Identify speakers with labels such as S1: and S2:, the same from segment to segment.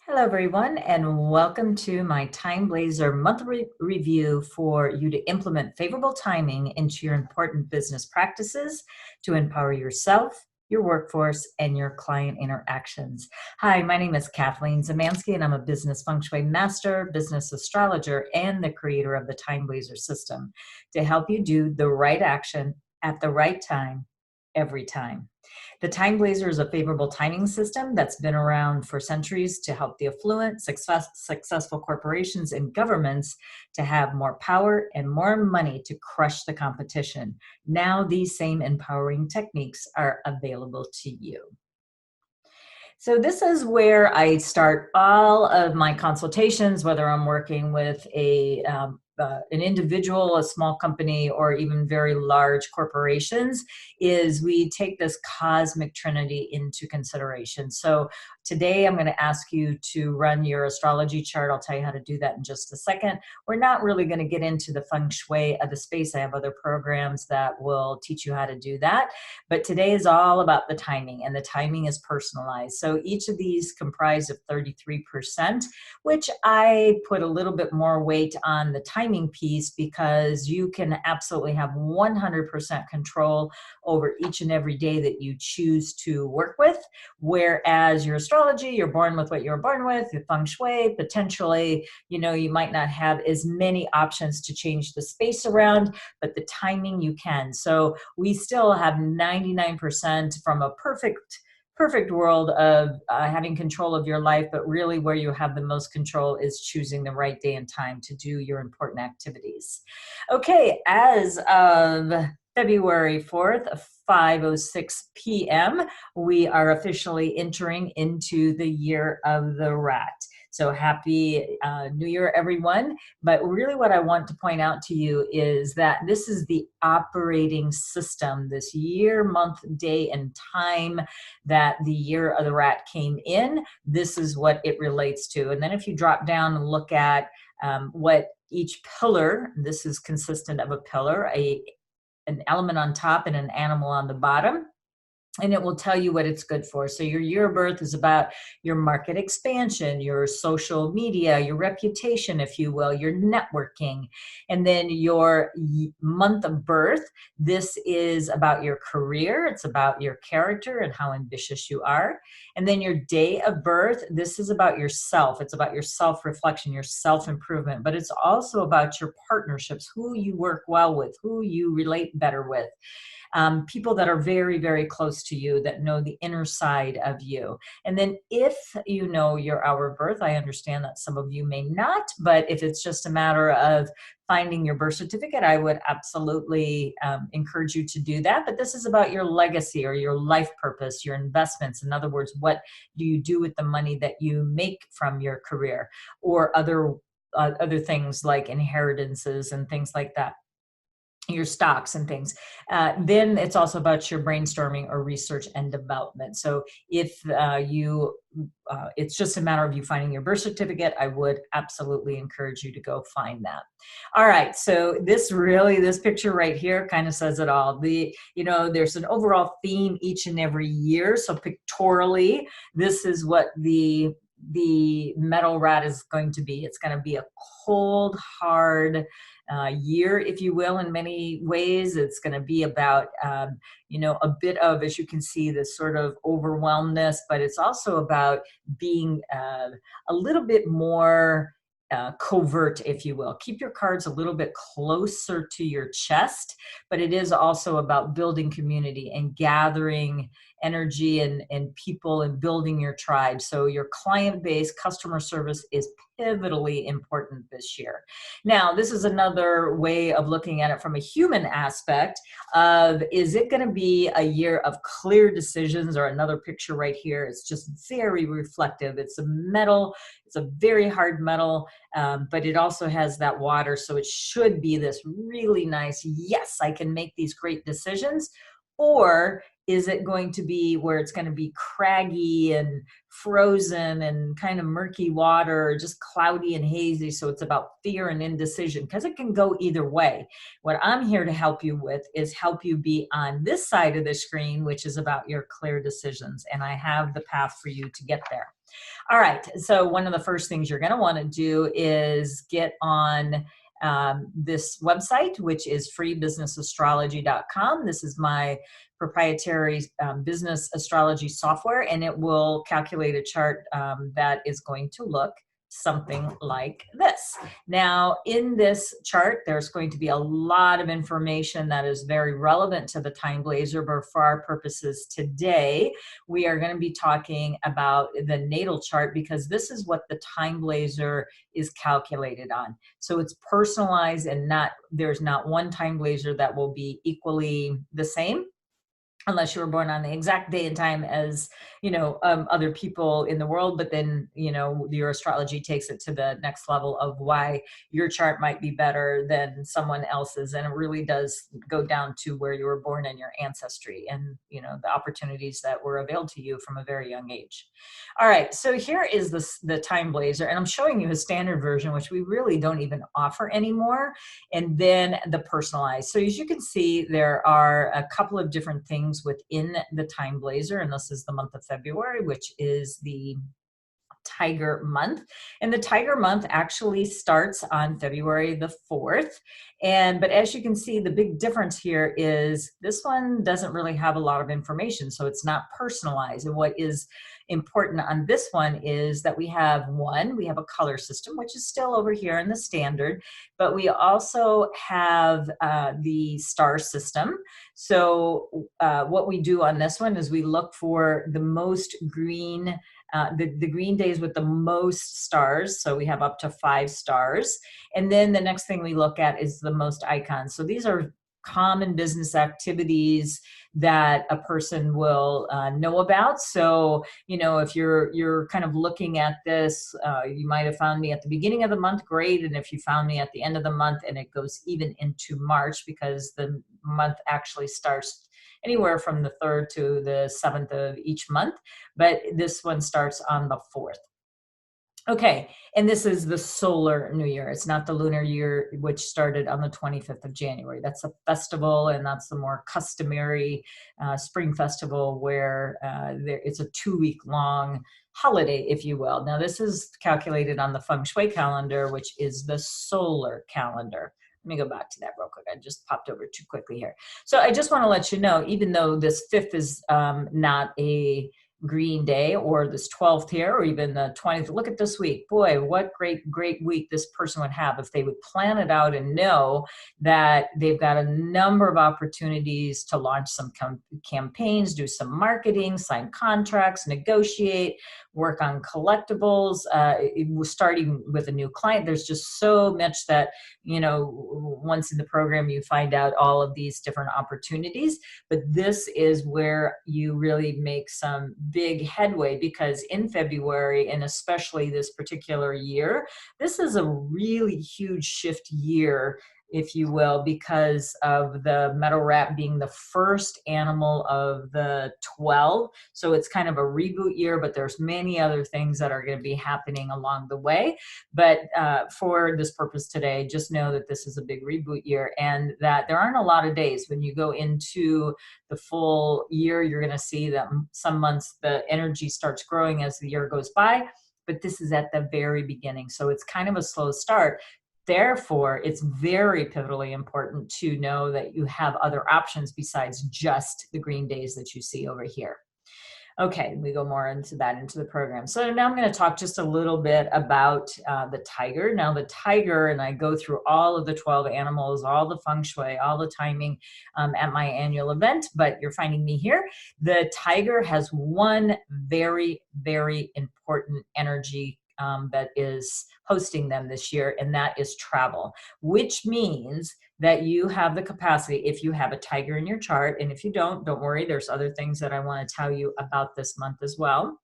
S1: Hello, everyone, and welcome to my TimeBlazr monthly review for you to implement favorable timing into your important business practices to empower yourself, your workforce, and your client interactions. Hi, my name is Kathleen Zemansky, and I'm a business feng shui master, business astrologer, and the creator of the TimeBlazr system to help you do the right action at the right time, every time. The TimeBlazr is a favorable timing system that's been around for centuries to help the affluent, successful corporations and governments to have more power and more money to crush the competition. Now, these same empowering techniques are available to you. So this is where I start all of my consultations, whether I'm working with an individual, a small company, or even very large corporations, is we take this Cosmic Trinity into consideration. So today I'm going to ask you to run your astrology chart. I'll tell you how to do that in just a second. We're not really going to get into the feng shui of the space. I have other programs that will teach you how to do that. But today is all about the timing, and the timing is personalized. So each of these comprise of 33%, which I put a little bit more weight on the timing piece because you can absolutely have 100% control over each and every day that you choose to work with. Whereas your astrology, you're born with what you're born with. Your feng shui, potentially, you might not have as many options to change the space around, but the timing you can. So we still have 99% from a perfect world of having control of your life, but really where you have the most control is choosing the right day and time to do your important activities. Okay, as of February 4th, 5:06 p.m., we are officially entering into the year of the rat. So happy New Year, everyone. But really what I want to point out to you is that this is the operating system, this year, month, day, and time that the year of the rat came in. This is what it relates to. And then if you drop down and look at what each pillar, this is consistent of a pillar, an element on top and an animal on the bottom. And it will tell you what it's good for. So your year of birth is about your market expansion, your social media, your reputation, if you will, your networking. And then your month of birth, this is about your career. It's about your character and how ambitious you are. And then your day of birth, this is about yourself. It's about your self-reflection, your self-improvement, but it's also about your partnerships, who you work well with, who you relate better with. People that are very, very close to you, that know the inner side of you. And then if you know your hour of birth, I understand that some of you may not, but if it's just a matter of finding your birth certificate, I would absolutely encourage you to do that. But this is about your legacy or your life purpose, your investments. In other words, what do you do with the money that you make from your career, or other things like inheritances and things like that, your stocks and things. Then it's also about your brainstorming or research and development. So if it's just a matter of you finding your birth certificate, I would absolutely encourage you to go find that. All right, so this picture right here kind of says it all. There's an overall theme each and every year. So pictorially, this is what the metal rat is going to be. It's going to be a cold, hard year, if you will, in many ways. It's going to be about, a bit of, as you can see, this sort of overwhelmness, but it's also about being a little bit more covert, if you will. Keep your cards a little bit closer to your chest, but it is also about building community and gathering energy and people and building your tribe. So your client base, customer service is pivotally important this year. Now, this is another way of looking at it from a human aspect of, is it going to be a year of clear decisions? Or another picture right here, it's just very reflective. It's a metal, it's a very hard metal, but it also has that water. So it should be this really nice, yes, I can make these great decisions. Or Is it going to be where it's going to be craggy and frozen and kind of murky water, just cloudy and hazy? So it's about fear and indecision, because it can go either way. What I'm here to help you with is help you be on this side of the screen, which is about your clear decisions. And I have the path for you to get there. All right. So one of the first things you're going to want to do is get on this website, which is freebusinessastrology.com. This is my proprietary business astrology software, and it will calculate a chart that is going to look something like this. Now, in this chart, there's going to be a lot of information that is very relevant to the TimeBlazr, but for our purposes today, we are going to be talking about the natal chart, because this is what the TimeBlazr is calculated on. So it's personalized, and there's not one TimeBlazr that will be equally the same, unless you were born on the exact day and time as, other people in the world. But then, your astrology takes it to the next level of why your chart might be better than someone else's. And it really does go down to where you were born and your ancestry and, the opportunities that were available to you from a very young age. All right. So here is the TimeBlazr, and I'm showing you a standard version, which we really don't even offer anymore. And then the personalized. So as you can see, there are a couple of different things within the TimeBlazr, and this is the month of February, which is the Tiger month. And the Tiger month actually starts on February the 4th. But as you can see, the big difference here is this one doesn't really have a lot of information, so it's not personalized. And what is important on this one is that we have a color system, which is still over here in the standard, but we also have the star system. So what we do on this one is we look for the most green, the green days with the most stars. So we have up to 5 stars. And then the next thing we look at is the most icons. So these are common business activities that a person will know about. So, if you're kind of looking at this, you might have found me at the beginning of the month, great. And if you found me at the end of the month, and it goes even into March, because the month actually starts anywhere from the 3rd to the 7th of each month. But this one starts on the 4th. Okay, and this is the solar new year. It's not the lunar year, which started on the 25th of January. That's a festival, and that's the more customary spring festival where it's a 2-week-long holiday, if you will. Now, this is calculated on the feng shui calendar, which is the solar calendar. Let me go back to that real quick. I just popped over too quickly here. So I just want to let you know, even though this 5th is not a green day, or this 12th here, or even the 20th. Look at this week. Boy, what great week this person would have if they would plan it out and know that they've got a number of opportunities to launch some campaigns, do some marketing, sign contracts, negotiate, work on collectibles. Starting with a new client, there's just so much that, once in the program, you find out all of these different opportunities. But this is where you really make some big headway, because in February, and especially this particular year, this is a really huge shift year, if you will, because of the metal rat being the first animal of the 12. So it's kind of a reboot year, but there's many other things that are going to be happening along the way. But for this purpose today, just know that this is a big reboot year, and that there aren't a lot of days. When you go into the full year, you're going to see that some months the energy starts growing as the year goes by, but this is at the very beginning. So it's kind of a slow start. Therefore, it's very pivotally important to know that you have other options besides just the green days that you see over here. Okay, we go more into the program. So now I'm going to talk just a little bit about the tiger. Now the tiger, and I go through all of the 12 animals, all the feng shui, all the timing at my annual event, but you're finding me here. The tiger has one very, very important energy that is hosting them this year, and that is travel, which means that you have the capacity, if you have a tiger in your chart, and if you don't worry, there's other things that I want to tell you about this month as well,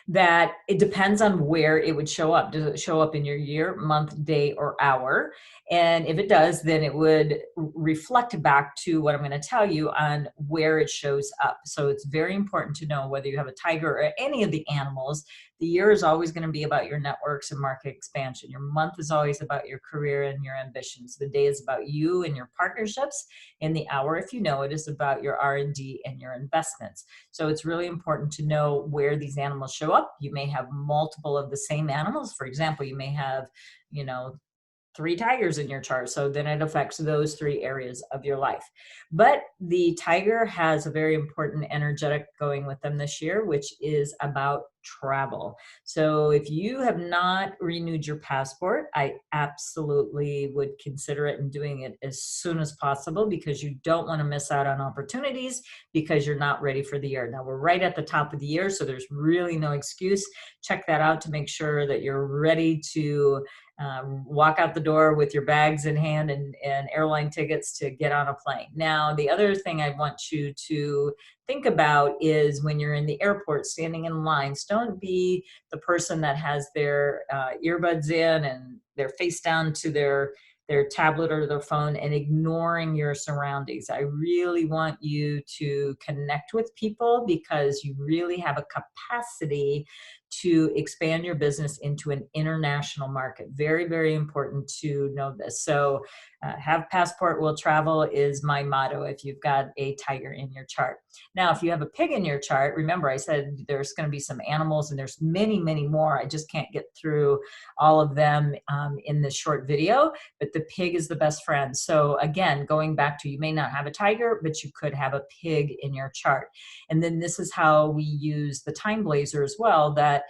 S1: that it depends on where it would show up. Does it show up in your year, month, day, or hour? And if it does, then it would reflect back to what I'm going to tell you on where it shows up. So it's very important to know whether you have a tiger or any of the animals. The year is always going to be about your networks and market expansion. Your month is always about your career and your ambitions. The day is about you and your partnerships. And the hour, if you know it, is about your R&D and your investments. So it's really important to know where these animals show up. You may have multiple of the same animals. For example, you may have, 3 tigers in your chart. So then it affects those 3 areas of your life. But the tiger has a very important energetic going with them this year, which is about travel. So if you have not renewed your passport, I absolutely would consider it and doing it as soon as possible, because you don't want to miss out on opportunities because you're not ready for the year. Now we're right at the top of the year, so there's really no excuse. Check that out to make sure that you're ready to walk out the door with your bags in hand and airline tickets to get on a plane. Now, the other thing I want you to think about is when you're in the airport standing in lines, don't be the person that has their earbuds in and their face down to their tablet or their phone and ignoring your surroundings. I really want you to connect with people, because you really have a capacity to expand your business into an international market. Very, very important to know this. So have passport, will travel is my motto if you've got a tiger in your chart. Now, if you have a pig in your chart, remember I said there's going to be some animals, and there's many, many more. I just can't get through all of them in this short video, but the pig is the best friend. So again, going back to, you may not have a tiger, but you could have a pig in your chart. And then this is how we use the TimeBlazr as well, that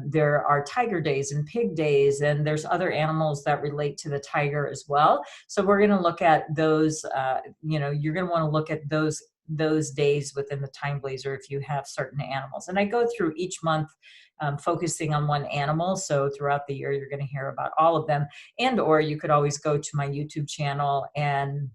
S1: there are tiger days and pig days, and there's other animals that relate to the tiger as well. So we're going to look at those, you're going to want to look at those days within the TimeBlazr if you have certain animals. And I go through each month focusing on one animal. So throughout the year, you're going to hear about all of them. And or you could always go to my YouTube channel, and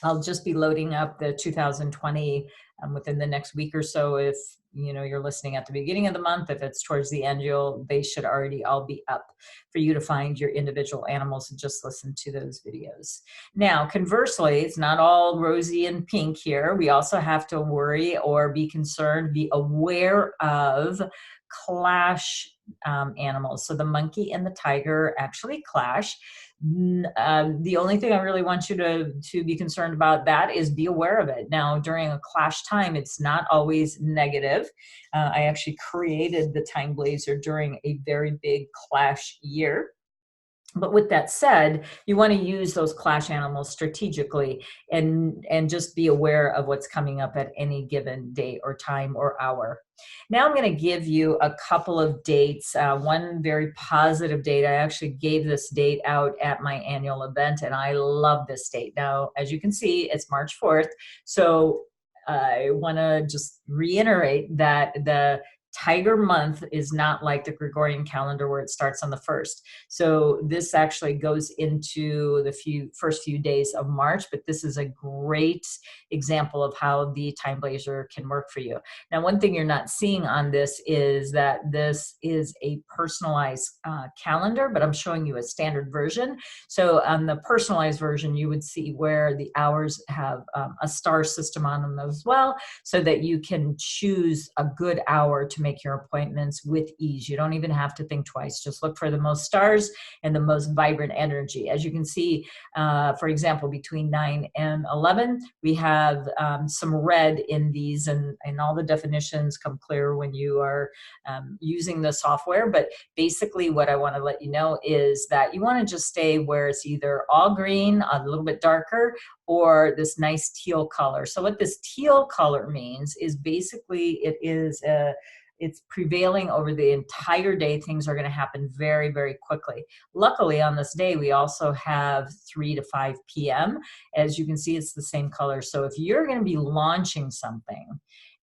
S1: I'll just be loading up the 2020 within the next week or so. If you're listening at the beginning of the month, if it's towards the end, they should already all be up for you to find your individual animals and just listen to those videos. Now, conversely, it's not all rosy and pink here. We also have to worry or be concerned, be aware of clash animals. So the monkey and the tiger actually clash. The only thing I really want you to be concerned about that is be aware of it. Now, during a clash time, it's not always negative. I actually created the TimeBlazr during a very big clash year. But with that said, you want to use those clash animals strategically and just be aware of what's coming up at any given day or time or hour. Now I'm going to give you a couple of dates. One very positive date. I actually gave this date out at my annual event, and I love this date. Now, as you can see, it's March 4th. So I want to just reiterate that the Tiger month is not like the Gregorian calendar where it starts on the 1st. So this actually goes into the first few days of March, but this is a great example of how the TimeBlazr can work for you. Now, one thing you're not seeing on this is that this is a personalized calendar, but I'm showing you a standard version. So on the personalized version, you would see where the hours have a star system on them as well, so that you can choose a good hour to make your appointments with ease. You don't even have to think twice. Just look for the most stars and the most vibrant energy. As you can see, for example, between 9 and 11, we have some red in these, and all the definitions come clear when you are using the software. But basically what I want to let you know is that you want to just stay where it's either all green, a little bit darker, or this nice teal color. So what this teal color means is basically it's prevailing over the entire day. Things are going to happen very, very quickly. Luckily, on this day, we also have 3 to 5 p.m. As you can see, it's the same color. So if you're going to be launching something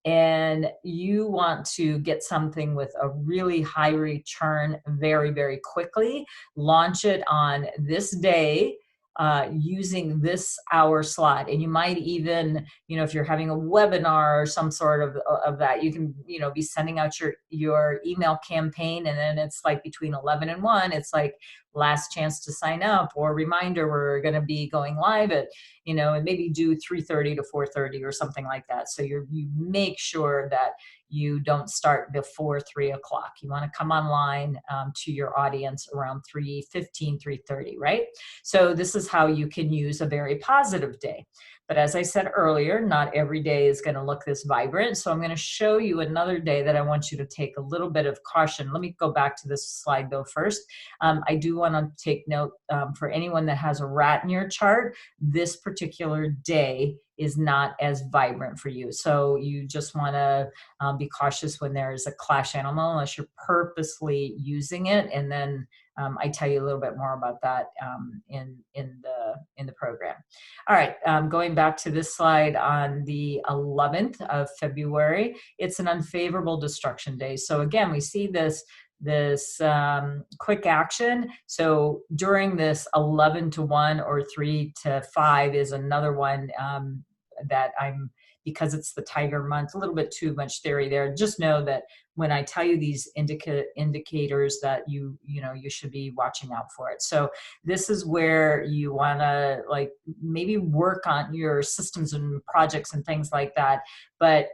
S1: and you want to get something with a really high return very, very quickly, launch it on this day using this hour slot. And you might even, if you're having a webinar or some sort of that, you can, be sending out your email campaign, and then it's like between 11 and 1, it's like last chance to sign up, or reminder, we're going to be going live at, and maybe do 3:30 to 4:30 or something like that. So you make sure that you don't start before 3 o'clock. You want to come online to your audience around 3:15, 3:30, right? So this is how you can use a very positive day. But as I said earlier, not every day is going to look this vibrant. So I'm going to show you another day that I want you to take a little bit of caution. Let me go back to this slide though first. I do want to take note for anyone that has a rat in your chart, this particular day is not as vibrant for you. So you just want to be cautious when there's a clash animal, unless you're purposely using it. And then I tell you a little bit more about that in the program. All right, going back to this slide on the 11th of February, it's an unfavorable destruction day. So again, we see this quick action. So during this 11 to 1 or 3 to 5 is another one that because it's the tiger month, a little bit too much theory there. Just know that when I tell you these indicators that you should be watching out for it. So this is where you want to maybe work on your systems and projects and things like that. But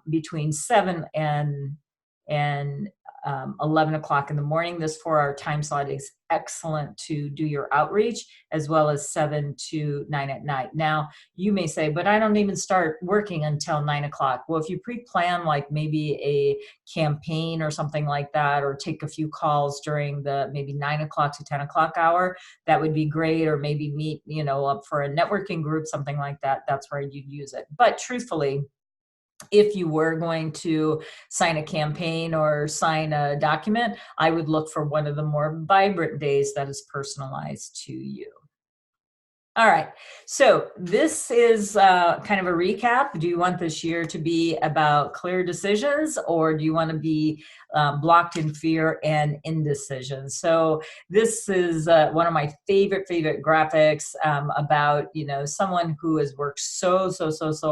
S1: between 7 and 11 o'clock in the morning, this 4-hour time slot is excellent to do your outreach, as well as 7 to 9 at night. Now, you may say, but I don't even start working until 9 o'clock. Well, if you pre-plan maybe a campaign or something like that, or take a few calls during the maybe 9 o'clock to 10 o'clock hour, that would be great. Or maybe meet, up for a networking group, something like that. That's where you'd use it. But truthfully, if you were going to sign a campaign or sign a document, I would look for one of the more vibrant days that is personalized to you. All right, so this is kind of a recap. Do you want this year to be about clear decisions, or do you want to be blocked in fear and indecision? So this is one of my favorite graphics about someone who has worked so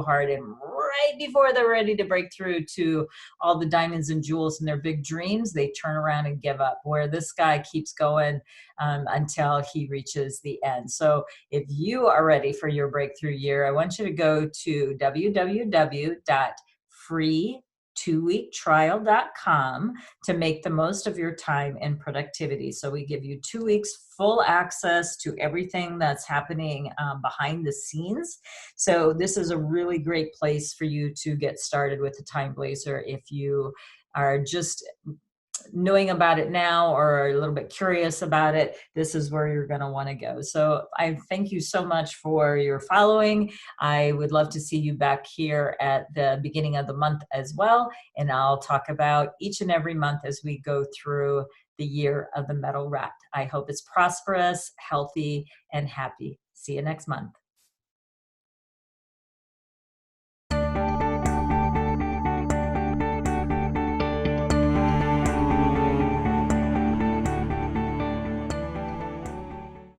S1: hard, and right before they're ready to break through to all the diamonds and jewels and their big dreams, they turn around and give up, where this guy keeps going until he reaches the end. So if you are ready for your breakthrough year, I want you to go to www.free2weektrial.com to make the most of your time and productivity. So we give you 2 weeks full access to everything that's happening behind the scenes. So this is a really great place for you to get started with the TimeBlazr if you are just knowing about it now or a little bit curious about it. This is where you're going to want to go. So I thank you so much for your following. I would love to see you back here at the beginning of the month as well. And I'll talk about each and every month as we go through the year of the metal rat. I hope it's prosperous, healthy, and happy. See you next month.